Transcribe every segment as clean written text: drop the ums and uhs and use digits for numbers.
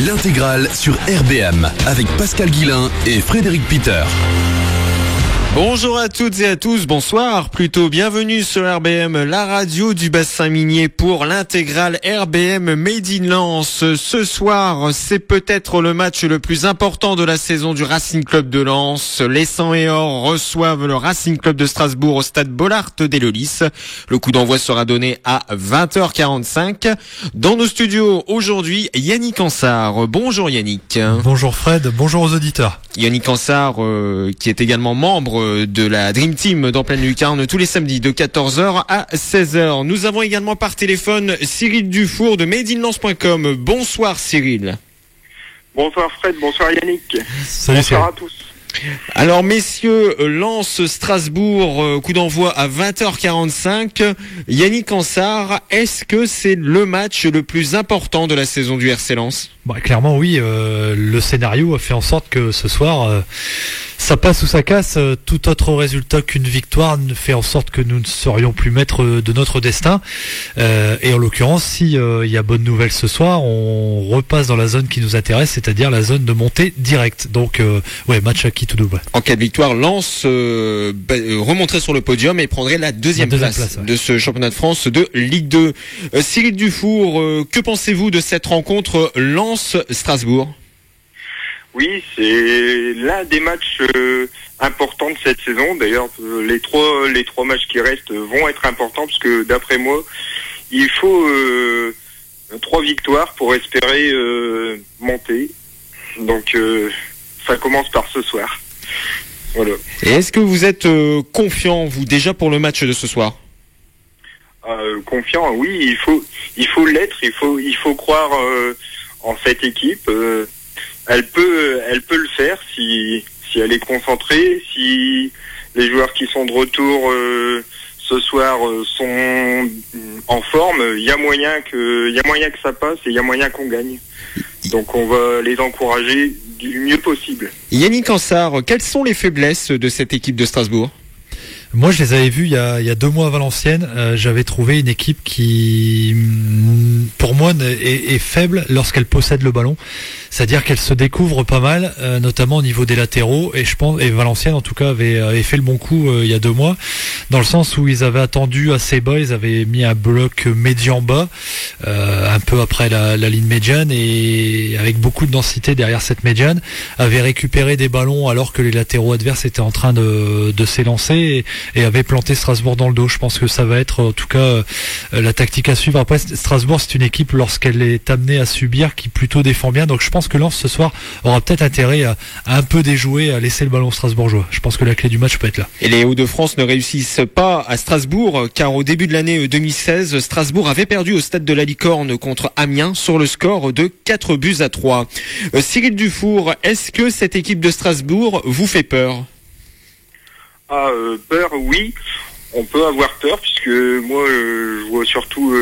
L'intégrale sur RBM avec Pascal Guillain et Frédéric Peter. Bonjour à toutes et à tous, bonsoir, plutôt bienvenue sur RBM, la radio du bassin minier pour l'intégrale RBM Made in Lens. Ce soir, c'est peut-être le match le plus important de la saison du Racing Club de Lens. Les 100 et or reçoivent le Racing Club de Strasbourg au stade Bollaert d'Hélolis. Le coup d'envoi sera donné à 20h45. Dans nos studios aujourd'hui, Yannick Ansart. Bonjour Yannick. Bonjour Fred, bonjour aux auditeurs. Yannick Ansart, qui est également membre de la Dream Team dans Pleine Lucarne tous les samedis de 14h à 16h. Nous avons également par téléphone Cyril Dufour de madeinlens.com. Bonsoir Cyril. Bonsoir Fred, bonsoir Yannick. Salut, bonsoir à tous. Alors messieurs, Lens-Strasbourg, coup d'envoi à 20h45. Yannick Ansart, est-ce que c'est le match le plus important de la saison du RC Lens ? Clairement oui, le scénario a fait en sorte que ce soir, ça passe ou ça casse. Tout autre résultat qu'une victoire ne fait en sorte que nous ne serions plus maîtres de notre destin. Et en l'occurrence, si il y a bonne nouvelle ce soir, on repasse dans la zone qui nous intéresse, c'est-à-dire la zone de montée directe. Donc match acquis tout double. En cas de victoire, Lens remonterait sur le podium et prendrait la deuxième place de ce championnat de France de Ligue 2. Cyril Dufour, que pensez-vous de cette rencontre Lens-Strasbourg ? Oui, c'est l'un des matchs importants de cette saison. D'ailleurs, les trois matchs qui restent vont être importants parce que d'après moi, il faut 3 victoires pour espérer monter. Donc, ça commence par ce soir. Voilà. Et est-ce que vous êtes confiant, vous, déjà pour le match de ce soir ? Confiant, oui, il faut l'être. Il faut croire en cette équipe. Elle peut le faire si elle est concentrée, si les joueurs qui sont de retour ce soir sont en forme. Il y a moyen que ça passe et il y a moyen qu'on gagne. Donc on va les encourager du mieux possible. Yannick Ansart, quelles sont les faiblesses de cette équipe de Strasbourg ? Moi, je les avais vus il y a 2 mois à Valenciennes. J'avais trouvé une équipe qui, pour moi, est faible lorsqu'elle possède le ballon. C'est-à-dire qu'elle se découvre pas mal, notamment au niveau des latéraux. Et je pense, et Valenciennes, en tout cas, avait fait le bon coup il y a 2 mois, dans le sens où ils avaient attendu assez bas. Ils avaient mis un bloc médian bas, un peu après la ligne médiane, et avec beaucoup de densité derrière cette médiane, avaient récupéré des ballons alors que les latéraux adverses étaient en train de s'élancer. Et avait planté Strasbourg dans le dos. Je pense que ça va être en tout cas la tactique à suivre. Après, Strasbourg, c'est une équipe lorsqu'elle est amenée à subir qui plutôt défend bien. Donc je pense que Lens ce soir aura peut-être intérêt à un peu déjouer, à laisser le ballon strasbourgeois. Je pense que la clé du match peut être là. Et les Hauts-de-France ne réussissent pas à Strasbourg, car au début de l'année 2016, Strasbourg avait perdu au stade de la Licorne contre Amiens sur le score de 4-3. Cyril Dufour, est-ce que cette équipe de Strasbourg vous fait peur ? Peur, oui. On peut avoir peur puisque moi je vois surtout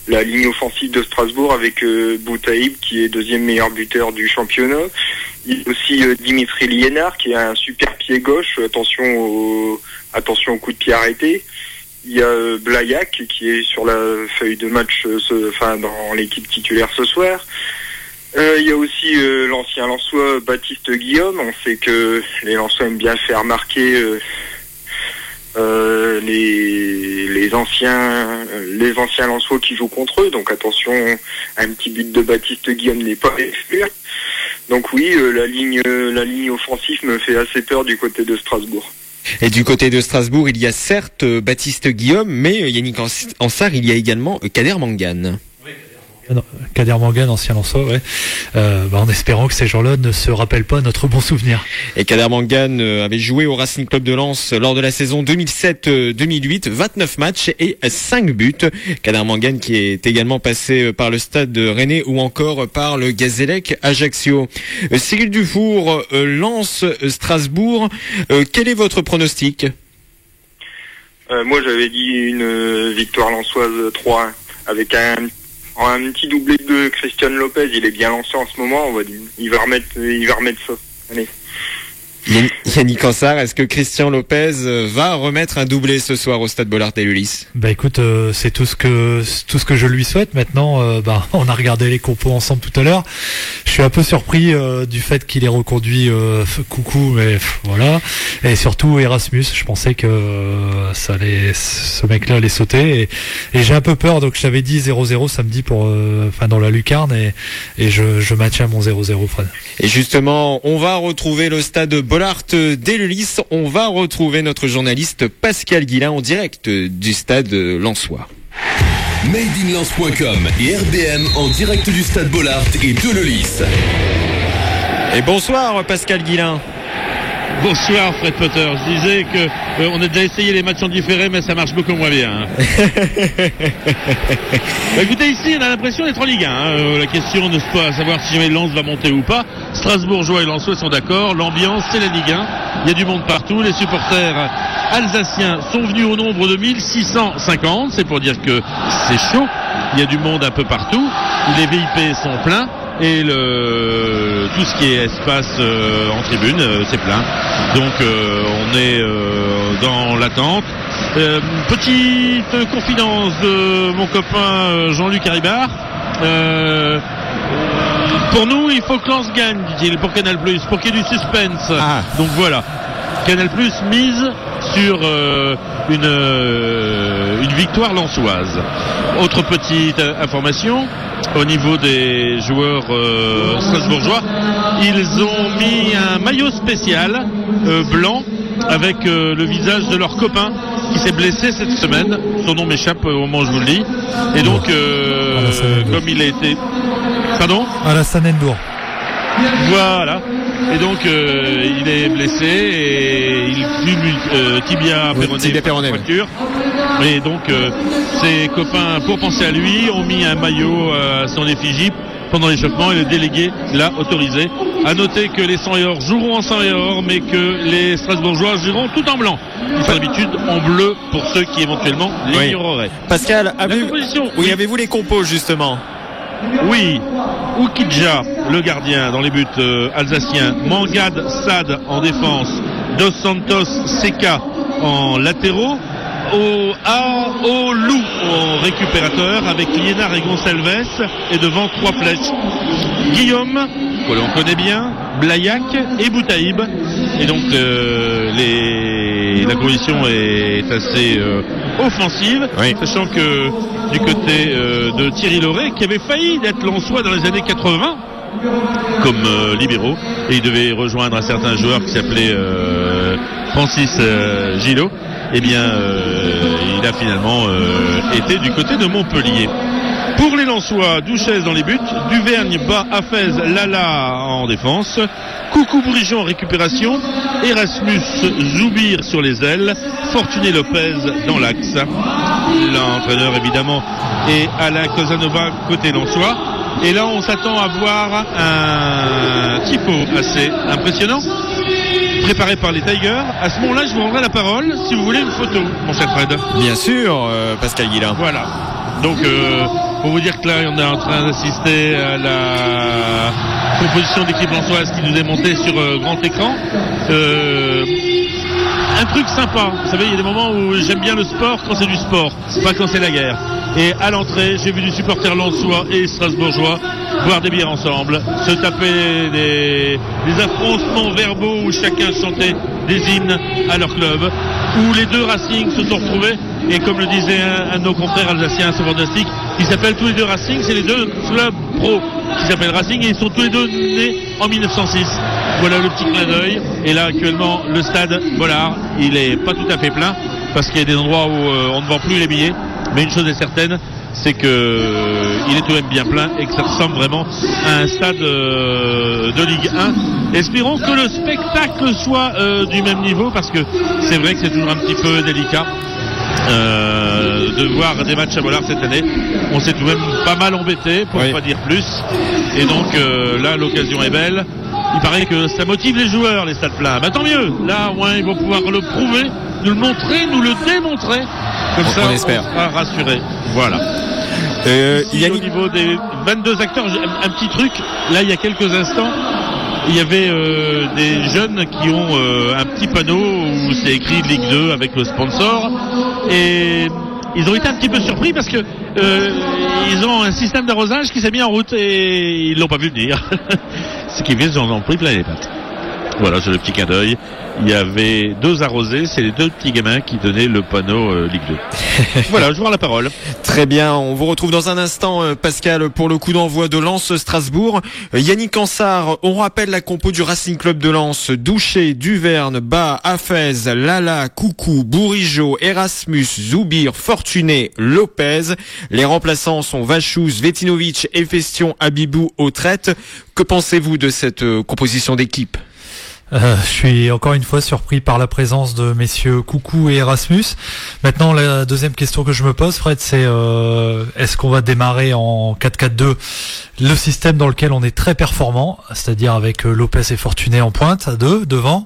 la ligne offensive de Strasbourg avec Boutaïb qui est 2e meilleur buteur du championnat. Il y a aussi Dimitri Liénard qui a un super pied gauche. Attention au coup de pied arrêté. Il y a Blaillac qui est sur la feuille de match, dans l'équipe titulaire ce soir. Il y a aussi l'ancien Lensois Baptiste Guillaume. On sait que les Lensois aiment bien faire marquer les anciens Lensois qui jouent contre eux. Donc attention, un petit but de Baptiste Guillaume n'est pas exclu. Donc oui, la ligne offensive me fait assez peur du côté de Strasbourg. Et du côté de Strasbourg, il y a certes Baptiste Guillaume, mais Yannick Ansart, il y a également Kader Mangane. Kader Mangane, ancien Lensois, ouais. En espérant que ces gens-là ne se rappellent pas notre bon souvenir. Et Kader Mangane avait joué au Racing Club de Lens lors de la saison 2007-2008, 29 matchs et 5 buts. Kader Mangane qui est également passé par le Stade Rennais ou encore par le Gazélec Ajaccio. Cyril Dufour, Lens-Strasbourg, quel est votre pronostic ? Moi j'avais dit une victoire lensoise 3-1 avec un petit doublé de Christian Lopez. Il est bien lancé en ce moment. Il va remettre ça. Allez. Yannick Ansart, est-ce que Christian Lopez va remettre un doublé ce soir au Stade Bollaert d'Eleulis? Bah écoute, c'est tout ce que je lui souhaite. Maintenant, on a regardé les compos ensemble tout à l'heure. Je suis un peu surpris du fait qu'il ait reconduit Coucou, mais voilà. Et surtout Erasmus, je pensais que ce mec-là allait sauter. Et j'ai un peu peur, donc je t'avais dit 0-0 samedi dans la lucarne, et je maintiens mon 0-0, Fred. Et justement, on va retrouver le Stade Bollaert d'Eleulis. On va retrouver notre journaliste Pascal Guillain en direct du Stade lensois. Madeinlens.com et RBM en direct du Stade Bollaert et d'Eleulis. Et bonsoir Pascal Guillain. Bonsoir Fred Potter. Je disais que on a déjà essayé les matchs en différé, mais ça marche beaucoup moins bien. Écoutez, ici on a l'impression d'être en Ligue 1. La question ne se pose à savoir si jamais Lens va monter ou pas. Strasbourgeois et Lensois sont d'accord. L'ambiance, c'est la Ligue 1. Il y a du monde partout. Les supporters alsaciens sont venus au nombre de 1650. C'est pour dire que c'est chaud. Il y a du monde un peu partout. Les VIP sont pleins. Et tout ce qui est espace en tribune, c'est plein. Donc on est dans l'attente. Petite confidence de mon copain Jean-Luc Haribard. Pour nous, il faut que Lens gagne, dit-il, pour Canal+, pour qu'il y ait du suspense. Donc voilà. Canal+ mise sur une victoire lensoise. Autre petite information, au niveau des joueurs strasbourgeois, ils ont mis un maillot spécial blanc avec le visage de leur copain qui s'est blessé cette semaine. Son nom m'échappe au moment où je vous le dis. Et donc, comme il a été... Pardon ? Alassane N'Dour. Voilà. Et donc il est blessé et il fume tibia péroné fracture. Et donc ses copains, pour penser à lui, ont mis un maillot à son effigie pendant l'échauffement, et le délégué l'a autorisé. À noter que les 100 et or joueront en 100 et or, mais que les Strasbourgeois joueront tout en blanc. Ils font d'habitude en bleu pour ceux qui éventuellement l'ignoreraient. Pascal, avez-vous les compos justement? Oui, Oukidja, le gardien dans les buts alsaciens, Mangad Sad en défense, Dos Santos Seka en latéraux, au Lou en récupérateur avec Liénard et Gonçalves, et devant 3 flèches, Guillaume, que l'on connaît bien, Blaillac et Boutaïb. Et donc la composition est assez offensive, sachant que du côté de Thierry Lauré, qui avait failli d'être lensois dans les années 80 comme libéraux, et il devait rejoindre un certain joueur qui s'appelait Francis Gillot, eh bien il a finalement été du côté de Montpellier. Pour les Lensois, Douchez dans les buts, Duvergne, Bas, Hafez, Lala en défense, Coucou Brigeon en récupération, Erasmus Zoubir sur les ailes, Fortuné Lopez dans l'axe. L'entraîneur évidemment est Alain Casanova côté Lensois. Et là on s'attend à voir un typo assez impressionnant, préparé par les Tigers. À ce moment-là, je vous rendrai la parole si vous voulez une photo, mon cher Fred. Bien sûr, Pascal Guillain. Voilà. Donc pour vous dire que là on est en train d'assister à la composition d'équipe lensoise qui nous est montée sur grand écran. Un truc sympa, vous savez, il y a des moments où j'aime bien le sport quand c'est du sport, pas quand c'est la guerre. Et à l'entrée, j'ai vu du supporter lensois et strasbourgeois boire des bières ensemble, se taper des affrontements verbaux où chacun chantait des hymnes à leur club, où les deux Racing se sont retrouvés. Et comme le disait un de nos confrères alsaciens, c'est fantastique, ils s'appellent tous les deux Racing, c'est les deux clubs pro qui s'appellent Racing, et ils sont tous les deux nés en 1906. Voilà le petit clin d'œil. Et là actuellement le stade Bollaert, il est pas tout à fait plein parce qu'il y a des endroits où on ne vend plus les billets, mais une chose est certaine, c'est que il est tout de même bien plein et que ça ressemble vraiment à un stade de Ligue 1. Espérons que le spectacle soit du même niveau, parce que c'est vrai que c'est toujours un petit peu délicat de voir des matchs à Bollaert cette année. On s'est tout de même pas mal embêté, pour ne pas dire plus. Et donc là l'occasion est belle. Il paraît que ça motive les joueurs, les stades pleins. Bah tant mieux. Là au moins ils vont pouvoir le prouver, nous le montrer, nous le démontrer. Comme ça on sera rassuré. Voilà. Au niveau des 22 acteurs, un petit truc. Là il y a quelques instants, il y avait des jeunes qui ont un petit panneau où c'est écrit Ligue 2 avec le sponsor, et ils ont été un petit peu surpris parce que ils ont un système d'arrosage qui s'est mis en route et ils l'ont pas vu venir. Ce qui fait qu'ils en ont pris plein les pattes. Voilà, c'est le petit clin d'œil. Il y avait 2 arrosés, c'est les 2 petits gamins qui donnaient le panneau Ligue 2. Voilà, je vous rends la parole. Très bien, on vous retrouve dans un instant, Pascal, pour le coup d'envoi de Lens-Strasbourg. Yannick Ansart, on rappelle la compo du Racing Club de Lens: Douchet, Duverne, Bas, Hafez, Lala, Coucou, Bourigeaud, Erasmus, Zoubir, Fortuné, Lopez. Les remplaçants sont Vachous, Vetinovic, Efestion, Abibou, Autrette. Que pensez-vous de cette composition d'équipe ? Je suis encore une fois surpris par la présence de messieurs Coucou et Erasmus. Maintenant, la deuxième question que je me pose, Fred, c'est est-ce qu'on va démarrer en 4-4-2, le système dans lequel on est très performant, c'est-à-dire avec Lopez et Fortuné en pointe à 2 devant,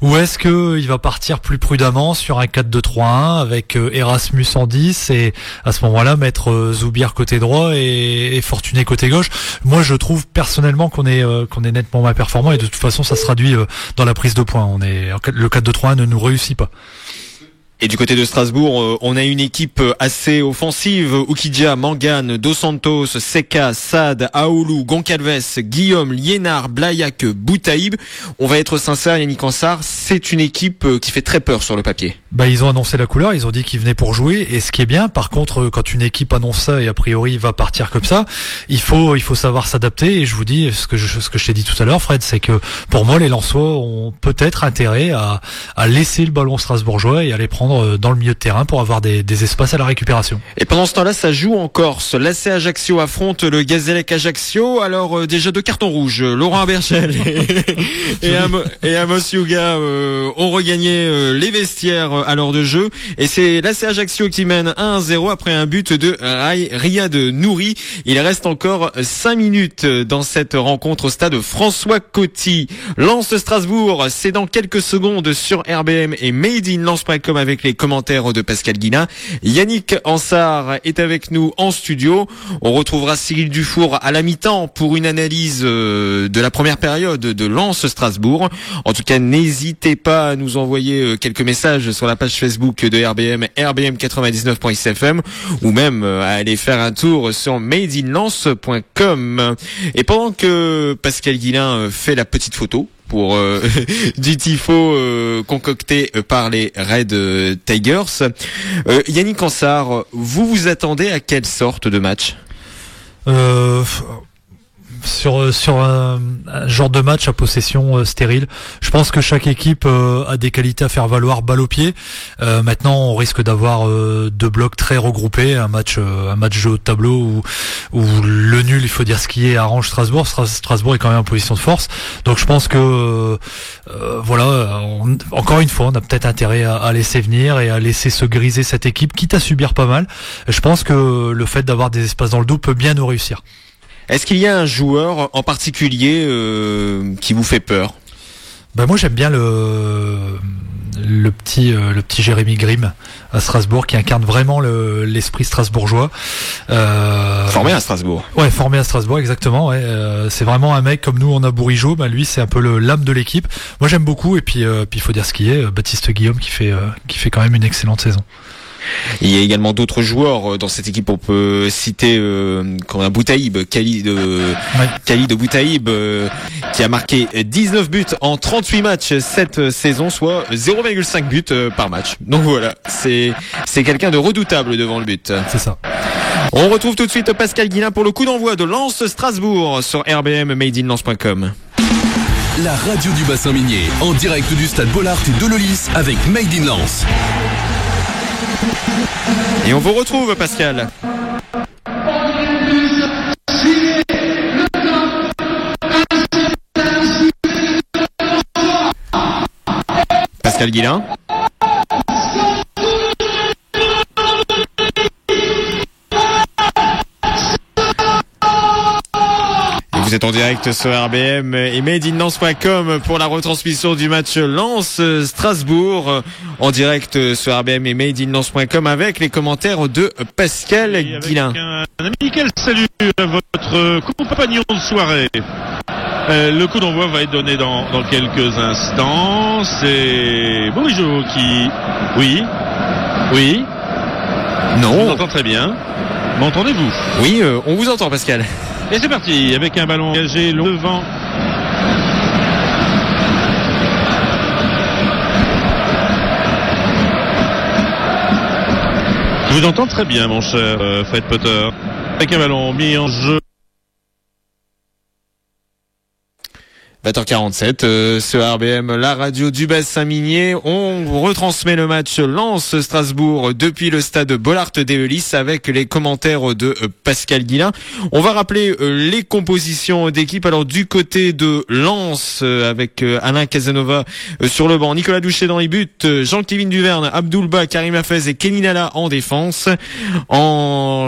ou est-ce que il va partir plus prudemment sur un 4-2-3-1 avec Erasmus en 10 et à ce moment-là mettre Zoubir côté droit et Fortuné côté gauche? Moi, je trouve personnellement qu'on est nettement moins performant et de toute façon, ça se traduit dans la prise de points. Le 4-2-3-1 ne nous réussit pas. Et du côté de Strasbourg, on a une équipe assez offensive. Oukidja, Mangane, Dos Santos, Seka, Saad, Aoulou, Goncalves, Guillaume, Liénard, Blaillac, Boutaïb. On va être sincère, Yannick Ansart, c'est une équipe qui fait très peur sur le papier. Ils ont annoncé la couleur, ils ont dit qu'ils venaient pour jouer, et ce qui est bien, par contre, quand une équipe annonce ça et a priori va partir comme ça, il faut savoir s'adapter, et je vous dis, ce que je t'ai dit tout à l'heure, Fred, c'est que pour moi, les Lensois ont peut-être intérêt à laisser le ballon strasbourgeois et à les prendre dans le milieu de terrain pour avoir des espaces à la récupération. Et pendant ce temps-là, ça joue en Corse. L'AC Ajaccio affronte le Gazélec Ajaccio. Alors déjà 2 cartons rouges. Laurent Aberchel et Amos Yuga ont regagné les vestiaires à l'heure de jeu. Et c'est l'AC Ajaccio qui mène 1-0 après un but de Riyad Nouri. Il reste encore 5 minutes dans cette rencontre au stade François Coty. Lens-Strasbourg, c'est dans quelques secondes sur RBM et madeinlens.com avec les commentaires de Pascal Guilin. Yannick Ansart est avec nous en studio. On retrouvera Cyril Dufour à la mi-temps pour une analyse de la première période de Lens-Strasbourg. En tout cas, n'hésitez pas à nous envoyer quelques messages sur la page Facebook de RBM, rbm99.fm, ou même à aller faire un tour sur madeinlens.com. Et pendant que Pascal Guilin fait la petite photo pour du tifo concocté par les Red Tigers, Yannick Ansart, vous attendez à quelle sorte de match? Sur un genre de match à possession stérile, je pense que chaque équipe a des qualités à faire valoir balle au pied. Maintenant, on risque d'avoir 2 blocs très regroupés, un match de haut de tableau où le nul, il faut dire ce qui est, arrange Strasbourg. Strasbourg est quand même en position de force, donc je pense que encore une fois, on a peut-être intérêt à laisser venir et à laisser se griser cette équipe, quitte à subir pas mal. Je pense que le fait d'avoir des espaces dans le dos peut bien nous réussir. Est-ce qu'il y a un joueur en particulier qui vous fait peur? Moi, j'aime bien le petit Jérémy Grimm à Strasbourg, qui incarne vraiment l'esprit strasbourgeois. Formé à Strasbourg. Ouais, formé à Strasbourg, exactement. Ouais. C'est vraiment un mec comme nous, on a Bourigeaud. Lui, c'est un peu l'âme de l'équipe. Moi, j'aime beaucoup. Et puis, il faut dire ce qui est. Baptiste Guillaume qui fait quand même une excellente saison. Il y a également d'autres joueurs dans cette équipe. On peut citer Boutaïb, Khalid Boutaïb, qui a marqué 19 buts en 38 matchs cette saison, soit 0,5 buts par match. Donc voilà, c'est quelqu'un de redoutable devant le but. C'est ça. On retrouve tout de suite Pascal Guilin pour le coup d'envoi de Lens-Strasbourg sur RBM madeinlens.com. La radio du bassin minier, en direct du stade Bollaert et de Lollis avec Made in Lens. Et on vous retrouve, Pascal. Pascal Guilin. Vous êtes en direct sur RBM et madeinlance.com pour la retransmission du match Lens-Strasbourg. En direct sur RBM et madeinlance.com avec les commentaires de Pascal Guillain. Un amical salut à votre compagnon de soirée. Le coup d'envoi va être donné dans quelques instants. C'est Bourigeau qui... Oui. Non. On vous entend très bien. M'entendez-vous? Oui, on vous entend, Pascal. Et c'est parti, avec un ballon engagé long devant. Je vous entends très bien, mon cher Fred Potter. Avec un ballon mis en jeu. 20h47 sur RBM, la radio du Bassin-Minier. On retransmet le match Lens-Strasbourg depuis le stade Bollaert-Dévelis avec les commentaires de Pascal Guillain. On va rappeler les compositions d'équipe. Alors du côté de Lens, avec Alain Casanova sur le banc, Nicolas Douchet dans les buts, Jean-Kévin Duverne, Abdoulba, Karim Hafez et Kenny Nalla en défense. En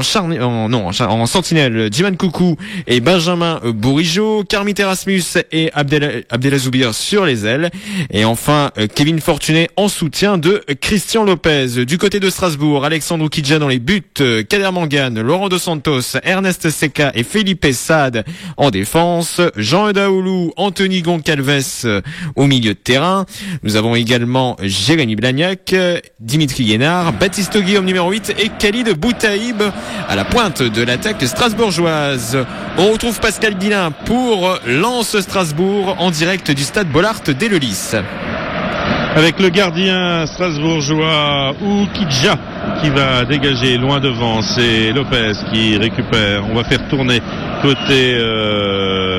sentinelle, Djiman Koukou et Benjamin Bourigeau, Kermit Erasmus et Abdellah Zoubir sur les ailes. Et enfin, Kevin Fortuné en soutien de Christian Lopez. Du côté de Strasbourg, Alexandre Oukidja dans les buts, Kader Mangane, Laurent Dos Santos, Ernest Seca et Felipe Saad en défense, Jean Edaoulou, Anthony Goncalves au milieu de terrain. Nous avons également Jérémy Blagnac, Dimitri Guénard, Baptiste Guillaume numéro 8 et Khalid Boutaïb à la pointe de l'attaque strasbourgeoise. On retrouve Pascal Guillain pour Lens-Strasbourg en direct du stade Bollaert-Dévelis. Avec le gardien strasbourgeois Oukidja qui va dégager loin devant, c'est Lopez qui récupère. On va faire tourner côté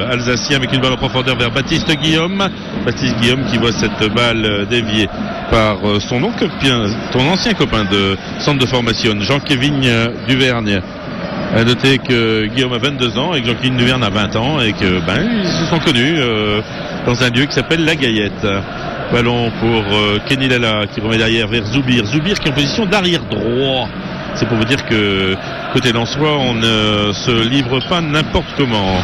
alsacien avec une balle en profondeur vers Baptiste Guillaume. Baptiste Guillaume qui voit cette balle déviée par son ancien copain de centre de formation, Jean-Kévin Duvergne. À noter que Guillaume a 22 ans et que Jean-Kévin Duverne a 20 ans et que ils se sont connus dans un lieu qui s'appelle La Gaillette. Ballon pour Kenny Nalla qui remet derrière vers Zoubir qui est en position d'arrière droit. C'est pour vous dire que côté lensois on ne se livre pas n'importe comment.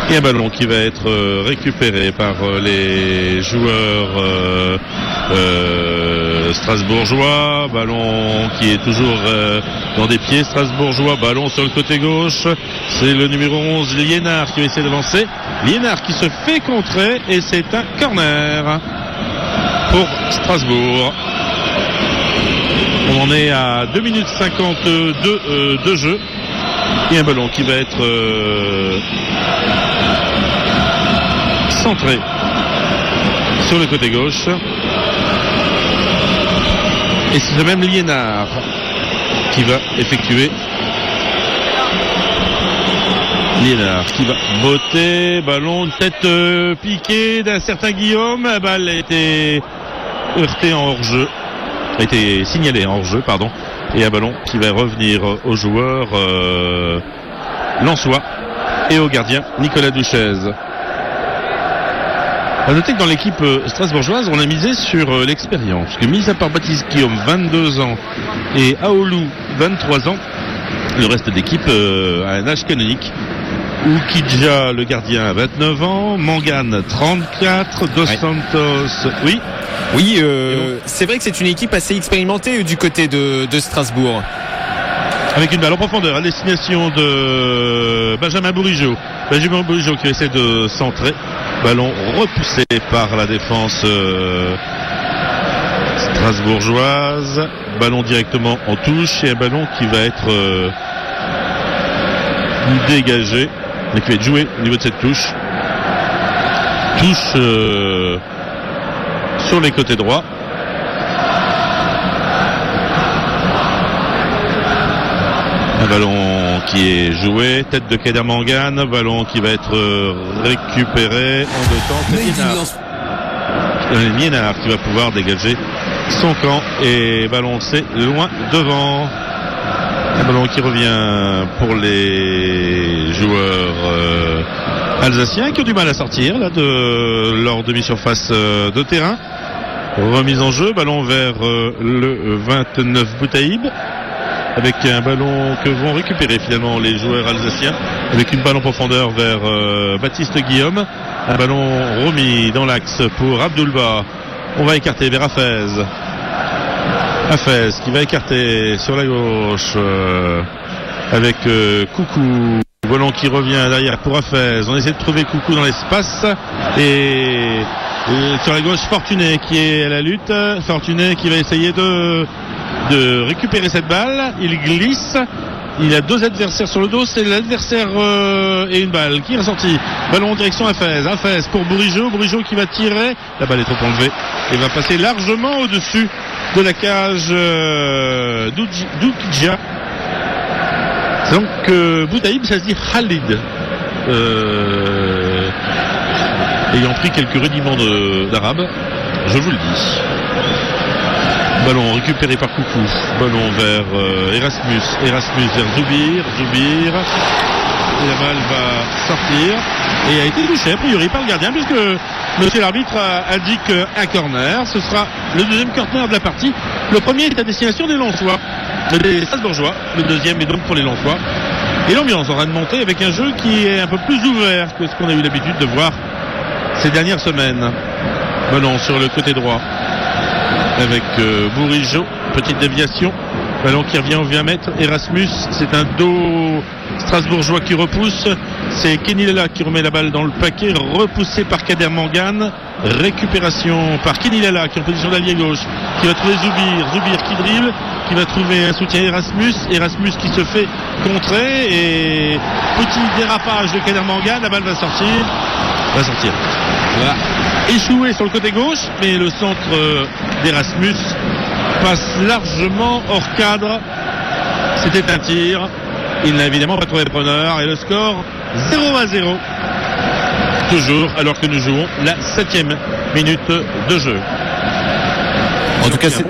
Et un ballon qui va être récupéré par les joueurs strasbourgeois. Ballon qui est toujours dans des pieds strasbourgeois. Ballon sur le côté gauche. C'est le numéro 11, Liénard, qui va essayer d'avancer. Liénard qui se fait contrer et c'est un corner pour Strasbourg. On en est à 2 minutes 52 de jeu. Et un ballon qui va être centré sur le côté gauche. Et c'est le même Liénard qui va effectuer. Liénard qui va botter. Ballon, une tête piquée d'un certain Guillaume. La balle a été heurtée en hors-jeu. A été signalée en hors-jeu, pardon. Et un ballon qui va revenir aux joueurs lensois et au gardien Nicolas Douchet. À noter que dans l'équipe strasbourgeoise, on a misé sur l'expérience. Parce que mis à part Baptiste Guillaume, 22 ans, et Aoulou, 23 ans, le reste de l'équipe a un âge canonique. Oukidja, le gardien, a 29 ans, Mangane, 34, Dos Santos, Oui, c'est vrai que c'est une équipe assez expérimentée du côté de Strasbourg. Avec une balle en profondeur à destination de Benjamin Bourigeau. Benjamin Bourigeau qui essaie de centrer. Ballon repoussé par la défense strasbourgeoise. Ballon directement en touche et un ballon qui va être dégagé, mais qui va être joué au niveau de cette touche. Touche sur les côtés droits. Un ballon qui est joué, tête de Kader Mangane, ballon qui va être récupéré en deux temps. C'est Liénard qui va pouvoir dégager son camp et ballon c'est loin devant. Un ballon qui revient pour les joueurs alsaciens qui ont du mal à sortir là de leur demi-surface de terrain. Remise en jeu, ballon vers le 29 Boutaïb. Avec un ballon que vont récupérer finalement les joueurs alsaciens. avec une balle en profondeur vers Baptiste Guillaume. Un ballon remis dans l'axe pour Abdoulba. On va écarter vers Hafez. Hafez qui va écarter sur la gauche avec Coucou. Ballon qui revient derrière pour Hafez. On essaie de trouver Coucou dans l'espace. Et sur la gauche, Fortuné qui est à la lutte. Fortuné qui va essayer de récupérer cette balle. Il glisse. Il a 2 adversaires sur le dos. C'est l'adversaire et une balle qui est ressortie. Ballon en direction Hafez. Hafez pour Bourigeaud. Bourigeaud qui va tirer. La balle est trop enlevée. Et va passer largement au-dessus de la cage d'Oukidja. Donc Boutaïb, ça se dit Khalid. Ayant pris quelques rudiments d'arabe, je vous le dis. Ballon récupéré par Coucou. Ballon vers Erasmus. Erasmus vers Zoubir. Zoubir. Et la balle va sortir. Et a été touché a priori par le gardien puisque monsieur l'arbitre indique un corner. Ce sera le deuxième corner de la partie. Le premier est à destination des Lensois. Des Strasbourgeois. Le deuxième est donc pour les Lensois. Et l'ambiance aura de monter avec un jeu qui est un peu plus ouvert que ce qu'on a eu l'habitude de voir ces dernières semaines. Ballon sur le côté droit avec Bourigeaud, petite déviation, ballon qui revient au 20 mètres. Erasmus, c'est un dos strasbourgeois qui repousse, c'est Kenny Lella qui remet la balle dans le paquet, repoussé par Kader Mangane, récupération par Kenny Lella qui est en position d'allié gauche, qui va trouver Zoubir qui dribble, qui va trouver un soutien Erasmus qui se fait contrer et petit dérapage de Kader Mangane, la balle va sortir. Voilà. Échoué sur le côté gauche, mais le centre d'Erasmus passe largement hors cadre. C'était un tir. Il n'a évidemment pas trouvé preneur et le score 0-0. Toujours alors que nous jouons la 7e minute de jeu. En tout cas, c'est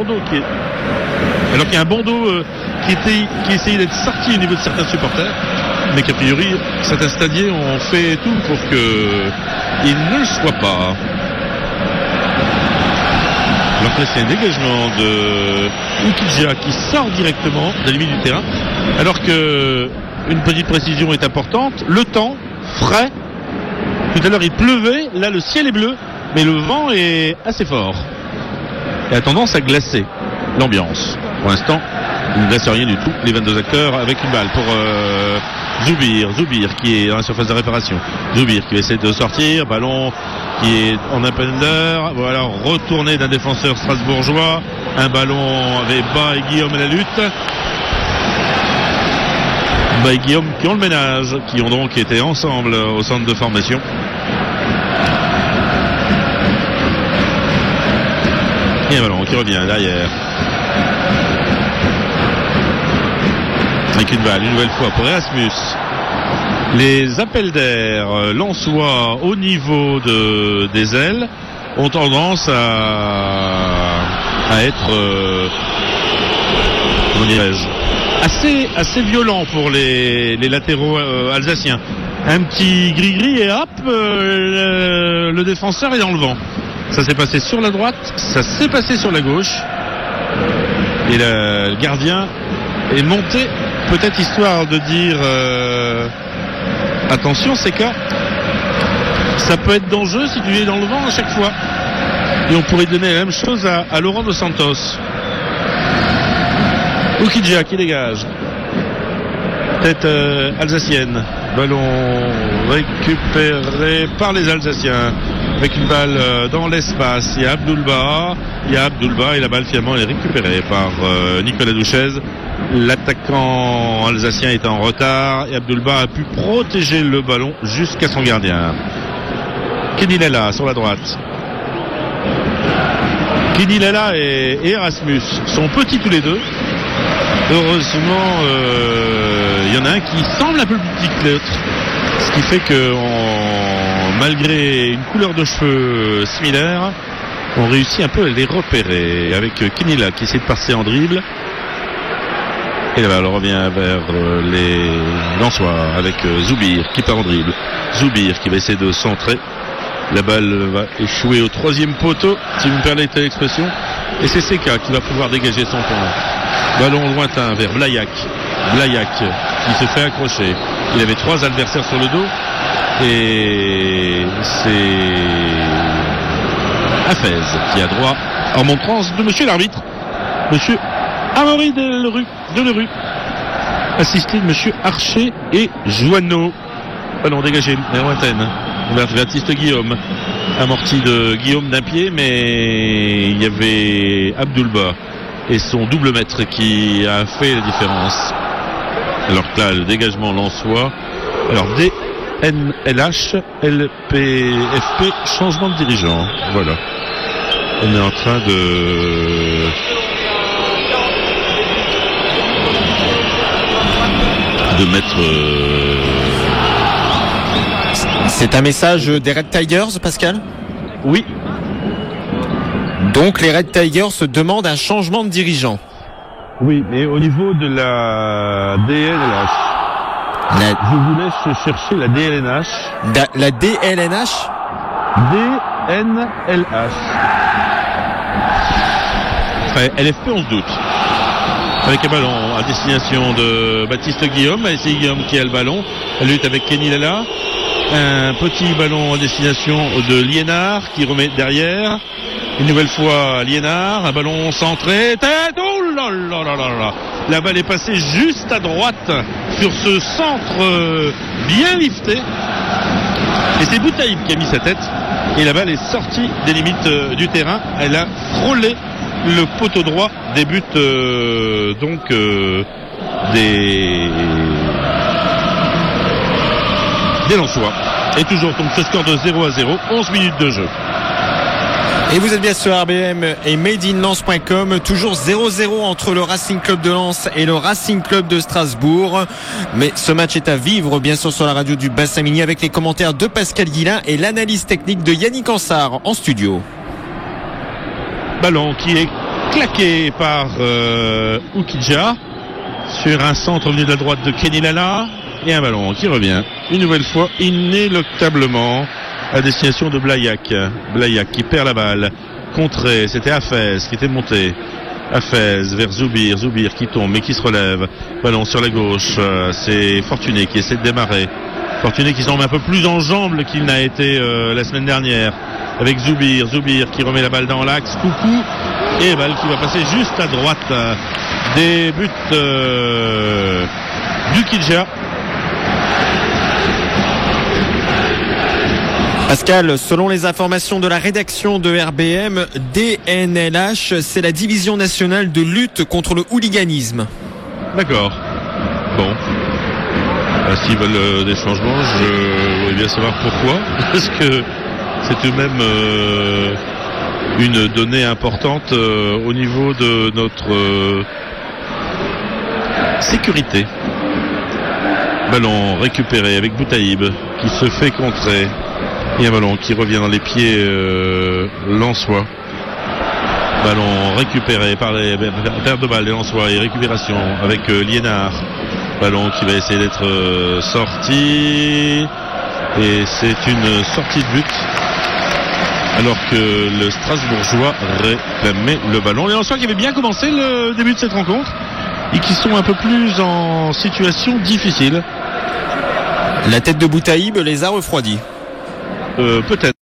alors qu'il y a un bandeau qui essayait d'être sorti au niveau de certains supporters, mais qu'a priori certains stadiers ont fait tout pour qu'il ne le soit pas. Alors que là, c'est un dégagement de Oukidja qui sort directement de la limite du terrain, alors que une petite précision est importante. Le temps frais. Tout à l'heure il pleuvait, là le ciel est bleu, mais le vent est assez fort et a tendance à glacer l'ambiance. Pour l'instant, il ne glace rien du tout. Les 22 acteurs avec une balle pour Zoubir qui est dans la surface de réparation. Zoubir qui va essayer de sortir, ballon qui est en appender, voilà, retourné d'un défenseur strasbourgeois, un ballon avec Bas et Guillaume à la lutte. Bas et Guillaume qui ont le ménage, qui ont donc été ensemble au centre de formation. Et un ballon qui revient derrière. Avec une balle, une nouvelle fois pour Erasmus. Les appels d'air lensois au niveau des ailes ont tendance à être comment dirais-je, assez violent pour les latéraux alsaciens. Un petit gris-gris et hop, le défenseur est dans le vent. Ça s'est passé sur la droite, ça s'est passé sur la gauche. Et le gardien est monté, peut-être histoire de dire attention, c'est que ça peut être dangereux si tu es dans le vent à chaque fois. Et on pourrait donner la même chose à Laurent Dos Santos. Oukidja qui dégage. Tête alsacienne. Ballon récupéré par les Alsaciens. Avec une balle dans l'espace. Il y a Abdoulba et la balle finalement est récupérée par Nicolas Douchez. L'attaquant alsacien est en retard et Abdoulba a pu protéger le ballon jusqu'à son gardien. Kenny Lella sur la droite. Kenny Lella et Erasmus sont petits tous les deux. Heureusement, il y en a un qui semble un peu plus petit que l'autre, ce qui fait que malgré une couleur de cheveux similaire, on réussit un peu à les repérer. Avec Kenny Lella qui essaie de passer en dribble. Et la balle revient vers les Lensois avec Zoubir qui part en dribble. Zoubir qui va essayer de centrer. La balle va échouer au 3e poteau, si vous me permettez l'expression. Et c'est Seka qui va pouvoir dégager son point. Ballon lointain vers Blaillac. Blaillac qui se fait accrocher. Il avait 3 adversaires sur le dos. Et c'est Hafez qui a droit en montrance de monsieur l'arbitre, monsieur Amaury Delerue, assisté de monsieur Archer et Joanneau. Ballon dégagé, lointaine, vers Baptiste Guillaume, amorti de Guillaume d'un pied, mais il y avait Abdoulba et son double maître qui a fait la différence. Alors que là, le dégagement lensois. Alors DNLH, LPFP, changement de dirigeant. Voilà. On est en train de mettre... C'est un message des Red Tigers, Pascal ? Oui. Donc les Red Tigers se demandent un changement de dirigeant. Oui, mais au niveau de la DNLH. Je vous laisse chercher la DLNH. La DLNH ? DNLH. Enfin, LFP, on se doute. Avec un ballon à destination de Baptiste Guillaume. C'est Guillaume qui a le ballon. Elle lutte avec Kenny Lala. Un petit ballon à destination de Liénard qui remet derrière. Une nouvelle fois Liénard. Un ballon centré. Tête. Oh là là là là là. La balle est passée juste à droite sur ce centre bien lifté. Et c'est Boutaïb qui a mis sa tête. Et la balle est sortie des limites du terrain. Elle a frôlé le poteau droit des buts des Lensois. Et toujours donc ce score de 0-0, 11 minutes de jeu. Et vous êtes bien sur RBM et madeinlens.com, toujours 0-0 entre le Racing Club de Lens et le Racing Club de Strasbourg. Mais ce match est à vivre bien sûr sur la radio du Bassin Minier avec les commentaires de Pascal Guillain et l'analyse technique de Yannick Ansart en studio. Ballon qui est claqué par Oukidja sur un centre venu de la droite de Kenny Lala et un ballon qui revient une nouvelle fois inéluctablement à destination de Blaillac. Blaillac qui perd la balle. Contré, c'était Hafez qui était monté. Hafez vers Zoubir. Zoubir qui tombe mais qui se relève. Ballon sur la gauche. C'est Fortuné qui essaie de démarrer. Fortuné qui semble un peu plus en jambes qu'il n'a été la semaine dernière. Avec Zoubir. Zoubir qui remet la balle dans l'axe. Coucou. Et balle qui va passer juste à droite. Des buts du Kidja. Pascal, selon les informations de la rédaction de RBM, DNLH, c'est la division nationale de lutte contre le hooliganisme. D'accord. Bon. S'ils veulent des changements, je voudrais bien savoir pourquoi. Parce que c'est tout de même une donnée importante au niveau de notre sécurité. Ballon récupéré avec Boutaïb qui se fait contrer. Et un ballon qui revient dans les pieds lensois. Ballon récupéré par les perte de balle des Lensois et récupération avec Liénard. Ballon qui va essayer d'être sorti. Et c'est une sortie de but. Alors que le Strasbourgeois réclamait le ballon. Les Lensois qui avaient bien commencé le début de cette rencontre et qui sont un peu plus en situation difficile. La tête de Boutaïb les a refroidis. Peut-être.